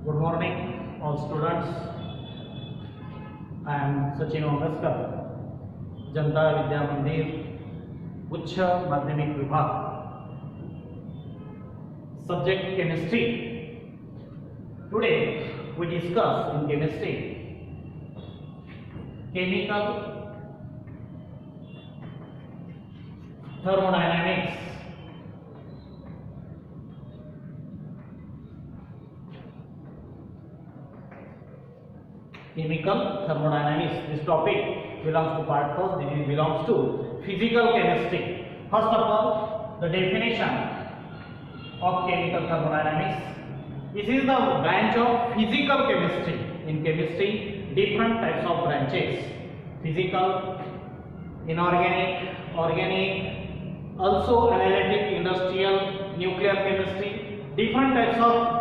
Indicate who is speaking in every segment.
Speaker 1: Good morning, all students. I am Sachin Ongaskar, जनता विद्या मंदिर उच्च माध्यमिक विभाग, subject chemistry. Today we discuss in chemistry chemical thermodynamics. Chemical thermodynamics. This topic belongs to part first. This belongs to physical chemistry. First of all, the definition of chemical thermodynamics. This is the branch of physical chemistry. In chemistry, different types of branches: physical, inorganic, organic, also analytic, industrial, nuclear chemistry. Different types of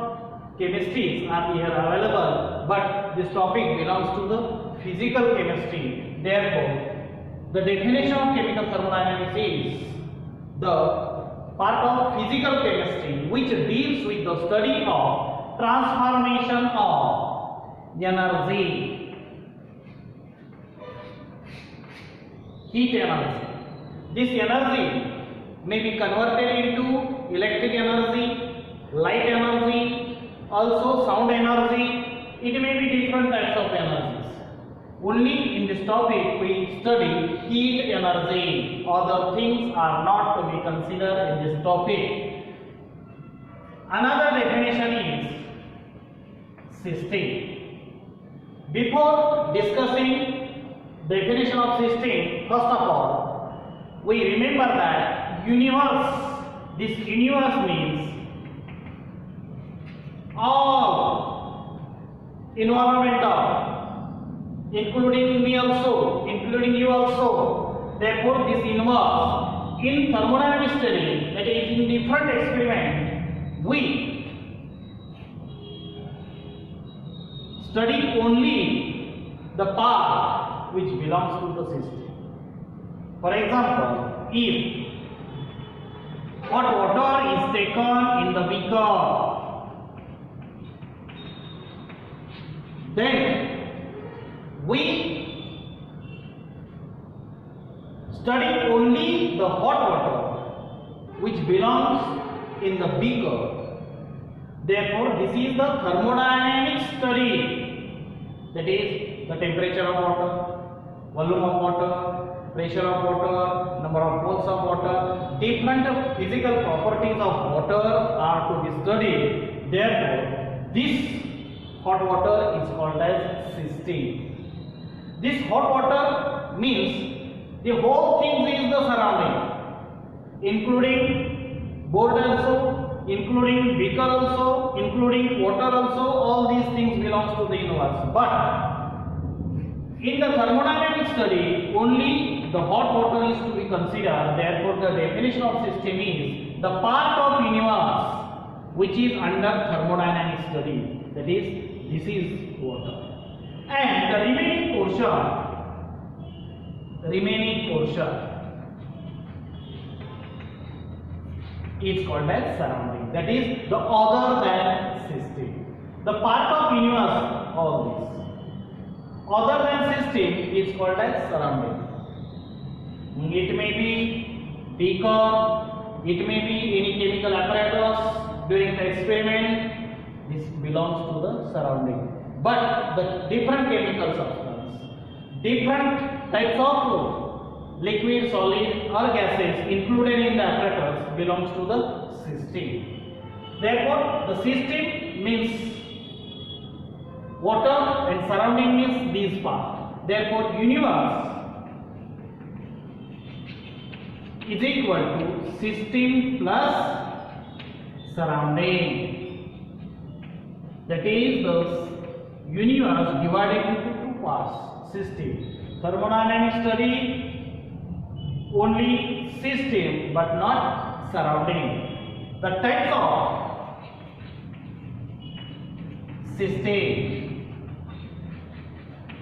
Speaker 1: chemistries are here available, but this topic belongs to the physical chemistry. Therefore, the definition of chemical thermodynamics is the part of physical chemistry which deals with the study of transformation of energy, heat energy. This energy may be converted into electric energy, light energy, also sound energy. It may be different types of energies. Only in this topic we study heat energy. Other things are not to be considered in this topic. Another definition is system. Before discussing definition of system, first of all, we remember that universe. This universe means all environmental, including me also, including you also. Therefore, this universe in thermodynamic study, that is in different experiment, we study only the part which belongs to the system. For example, if hot water is taken in the beaker, then we study only the hot water which belongs in the beaker. Therefore, this is the thermodynamic study, that is the temperature of water, volume of water, pressure of water, number of moles of water. Different physical properties of water are to be studied. Therefore, this hot water is called as system. This hot water means the whole thing is the surrounding, including board also, including beaker also, including water also. All these things belongs to the universe. But in the thermodynamic study, only the hot water is to be considered. Therefore, the definition of system is the part of universe which is under thermodynamic study. That is, this is water, and the remaining portion is called as surrounding. That is the other than system. The part of universe, all this other than system is called as surrounding. It may be beaker, it may be any chemical apparatus during the experiment. This belongs to the surrounding. But the different chemical substance, different types of liquid, solid or gases included in the apparatus belongs to the system. Therefore, the system means water and surrounding means these parts. Therefore, universe is equal to system plus surrounding. That is the universe divided into two parts. System. Thermodynamic study only system but not surrounding. The types of system.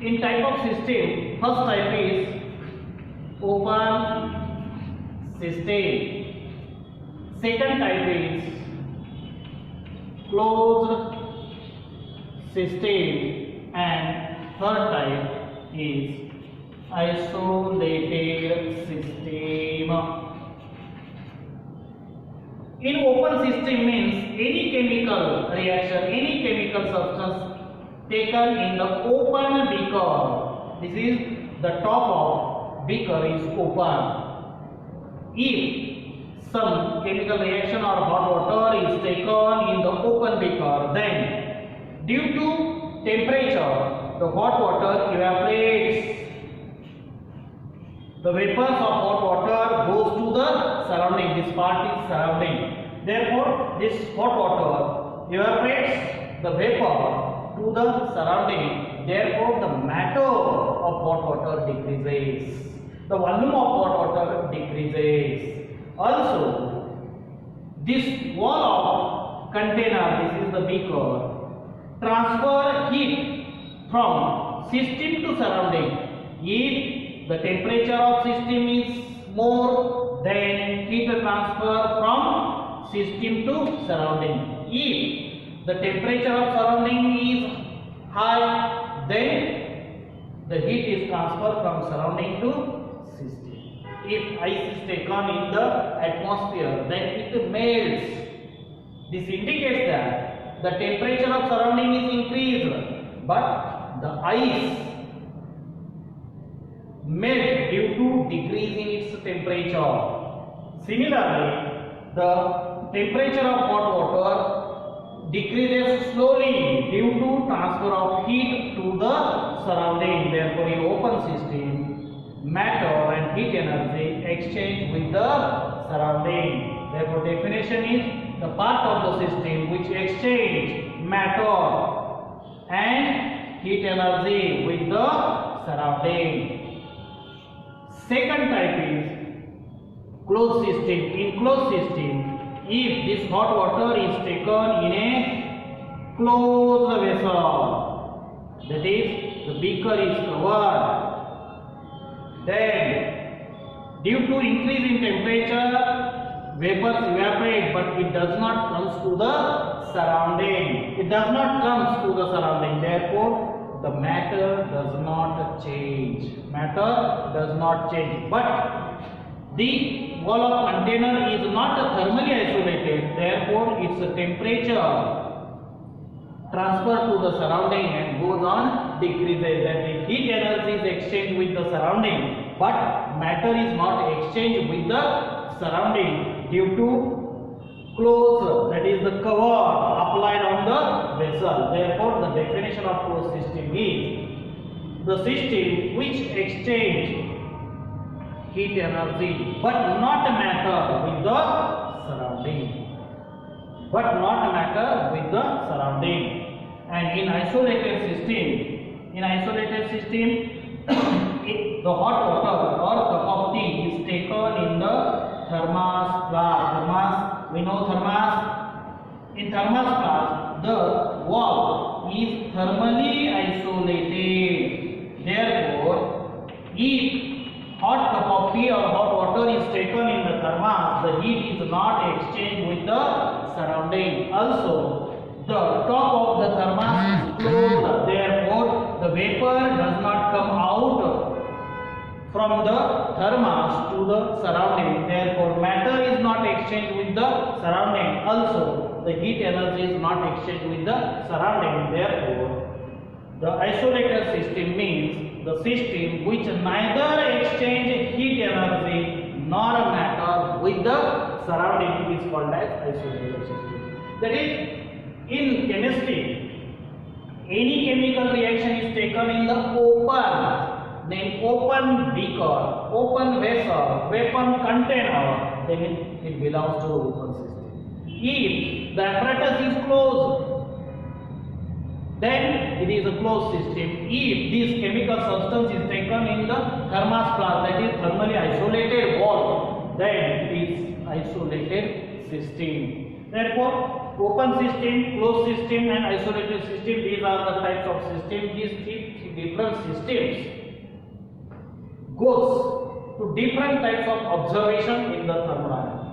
Speaker 1: In type of system, first type is open system. Second type is closed system, and third type is isolated system. In open system means any chemical reaction, any chemical substance taken in the open beaker. This is the top of beaker is open. If some chemical reaction or hot water is taken in the open beaker, then due to temperature, the hot water evaporates. The vapors of hot water goes to the surrounding. This part is surrounding. Therefore, this hot water evaporates the vapor to the surrounding. Therefore, the matter of hot water decreases. The volume of hot water decreases. Also, this wall of container, this is the beaker, transfer heat from system to surrounding. If the temperature of system is more, then heat transfer from system to surrounding. If the temperature of surrounding is high, then the heat is transferred from surrounding to system. If ice is taken in the atmosphere, then it melts. This indicates that the temperature of surrounding is increased, but the ice melt due to decrease in its temperature. Similarly, the temperature of hot water decreases slowly due to transfer of heat to the surrounding. Therefore, in open system, matter and heat energy exchange with the surrounding. Therefore, definition is the part of the system which exchange matter and heat energy with the surrounding. Second type is closed system. In closed system, if this hot water is taken in a closed vessel, that is, the beaker is covered, then due to increase in temperature, vapors evaporate, but it does not come to the surrounding. It does not come to the surrounding. Therefore, the matter does not change. Matter does not change. But the wall of container is not thermally isolated. Therefore, its temperature transfer to the surrounding and goes on decreases, and the heat energy is exchanged with the surrounding, but matter is not exchanged with the surrounding due to close, that is the cover applied on the vessel. Therefore, the definition of closed system is the system which exchange heat energy but not matter with the surrounding. But not matter with the surrounding. And in isolated system, the hot water or cup of tea is taken in the thermos flask. We know thermos. In thermos flask, the wall is thermally isolated. Therefore, if hot cup of tea or hot water is taken in the thermos, the heat is not exchanged with the surrounding. Also, the top of the thermos is closed. Therefore, the vapor does not come out from the thermos to the surrounding. Therefore, matter is not exchanged with the surrounding. Also, the heat energy is not exchanged with the surrounding. Therefore, the isolated system means the system which neither exchange heat energy nor matter with the surrounding is called as isolated system. That is, in chemistry, any chemical reaction is taken in the open, then open beaker, open vessel, open container, then it belongs to open system. If the apparatus is closed, then it is a closed system. If this chemical substance is taken in the thermos flask, that is thermally isolated wall, then it is isolated system. Therefore, open system, closed system and isolated system, these are the types of system. These three different systems goes to different types of observation in the thermodynamics.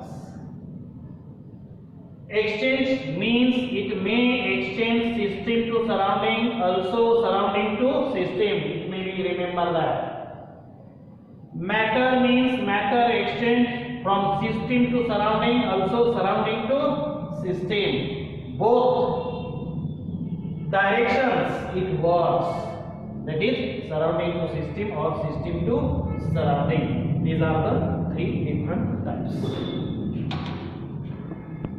Speaker 1: Exchange means it may exchange system to surrounding also surrounding to system. It may be remember that. Matter means matter exchange from system to surrounding, also surrounding to system. Both directions it works. That is surrounding to system or system to surrounding. These are the three different types.